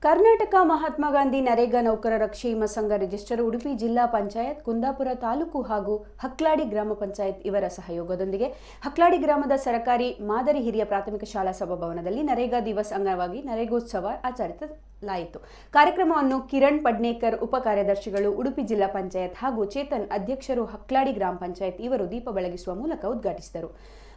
ಕರ್ನಾಟಕ ಮಹಾತ್ಮ ಗಾಂಧಿ ನರೇಗಾ ನೌಕರರ ಕ್ಷೇಮ ಸಂಘ ರಿಜಿಸ್ಟರ್ ಉಡುಪಿ ಜಿಲ್ಲಾ ಪಂಚಾಯತ್, ಕುಂದಾಪುರ ತಾಲೂಕು ಹಾಗೂ ಹಕ್ಲಾಡಿ ಗ್ರಾಮ ಪಂಚಾಯತ್ ಇವರ ಸಹಯೋಗದೊಂದಿಗೆ ಹಕ್ಲಾಡಿ ಗ್ರಾಮದ ಸರ್ಕಾರಿ ಮಾದರಿ ಹಿರಿಯ ಪ್ರಾಥಮಿಕ ಶಾಲಾ ಸಭಾಭವನದಲ್ಲಿ ನರೇಗಾ ದಿವಸ್ ಅಂಗವಾಗಿ ನರೇಗೋತ್ಸವ ಆಚರಿಸಲಾಯಿತು. ಕಾರ್ಯಕ್ರಮವನ್ನು ಕಿರಣ್ ಪಡ್ನೇಕರ್ ಉಪ ಕಾರ್ಯದರ್ಶಿಗಳು, ಉಡುಪಿ ಜಿಲ್ಲಾ ಪಂಚಾಯತ್ ಹಾಗೂ ಚೇತನ್ ಅಧ್ಯಕ್ಷರು ಹಕ್ಲಾಡಿ ಗ್ರಾಮ ಪಂಚಾಯತ್ ಇವರು ದೀಪ ಬೆಳಗಿಸುವ ಮೂಲಕ ಉದ್ಘಾಟಿಸಿದರು.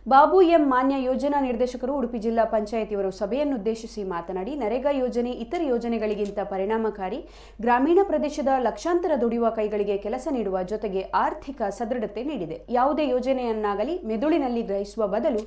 ಬಾಬು ಎಂ ಮಾನ್ಯ ಯೋಜನಾ ನಿರ್ದೇಶಕರು ಉಡುಪಿ ಜಿಲ್ಲಾ ಪಂಚಾಯತ್ ಇವರು ಸಭೆಯನ್ನುದ್ದೇಶಿಸಿ ಮಾತನಾಡಿ, ನರೇಗಾ ಯೋಜನೆ ಇತರ ಯೋಜನೆಗಳಿಗಿಂತ ಪರಿಣಾಮಕಾರಿ, ಗ್ರಾಮೀಣ ಪ್ರದೇಶದ ಲಕ್ಷಾಂತರ ದುಡಿಯುವ ಕೈಗಳಿಗೆ ಕೆಲಸ ನೀಡುವ ಜೊತೆಗೆ ಆರ್ಥಿಕ ಸದೃಢತೆ ನೀಡಿದೆ. ಯಾವುದೇ ಯೋಜನೆಯನ್ನಾಗಲಿ ಮೆದುಳಿನಲ್ಲಿ ಗ್ರಹಿಸುವ ಬದಲು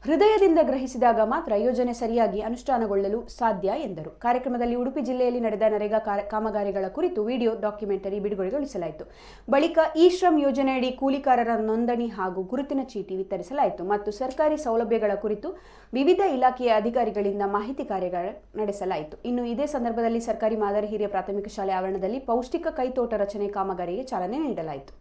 ಹೃದಯದಿಂದ ಗ್ರಹಿಸಿದಾಗ ಮಾತ್ರ ಯೋಜನೆ ಸರಿಯಾಗಿ ಅನುಷ್ಠಾನಗೊಳ್ಳಲು ಸಾಧ್ಯ ಎಂದರು. ಕಾರ್ಯಕ್ರಮದಲ್ಲಿ ಉಡುಪಿ ಜಿಲ್ಲೆಯಲ್ಲಿ ನಡೆದ ನರೇಗಾ ಕಾಮಗಾರಿಗಳ ಕುರಿತು ವಿಡಿಯೋ ಡಾಕ್ಯುಮೆಂಟರಿ ಬಿಡುಗಡೆಗೊಳಿಸಲಾಯಿತು. ಬಳಿಕ ಇ ಶ್ರಮ್ ಯೋಜನೆಯಡಿ ಕೂಲಿಕಾರರ ನೋಂದಣಿ ಹಾಗೂ ಗುರುತಿನ ಚೀಟಿ ವಿತರಿಸಲಾಯಿತು ಮತ್ತು ಸರ್ಕಾರಿ ಸೌಲಭ್ಯಗಳ ಕುರಿತು ವಿವಿಧ ಇಲಾಖೆಯ ಅಧಿಕಾರಿಗಳಿಂದ ಮಾಹಿತಿ ಕಾರ್ಯ ನಡೆಸಲಾಯಿತು. ಇನ್ನು ಇದೇ ಸಂದರ್ಭದಲ್ಲಿ ಸರ್ಕಾರಿ ಮಾದರಿ ಹಿರಿಯ ಪ್ರಾಥಮಿಕ ಶಾಲೆ ಆವರಣದಲ್ಲಿ ಪೌಷ್ಟಿಕ ಕೈತೋಟ ರಚನೆ ಕಾಮಗಾರಿಗೆ ಚಾಲನೆ ನೀಡಲಾಯಿತು.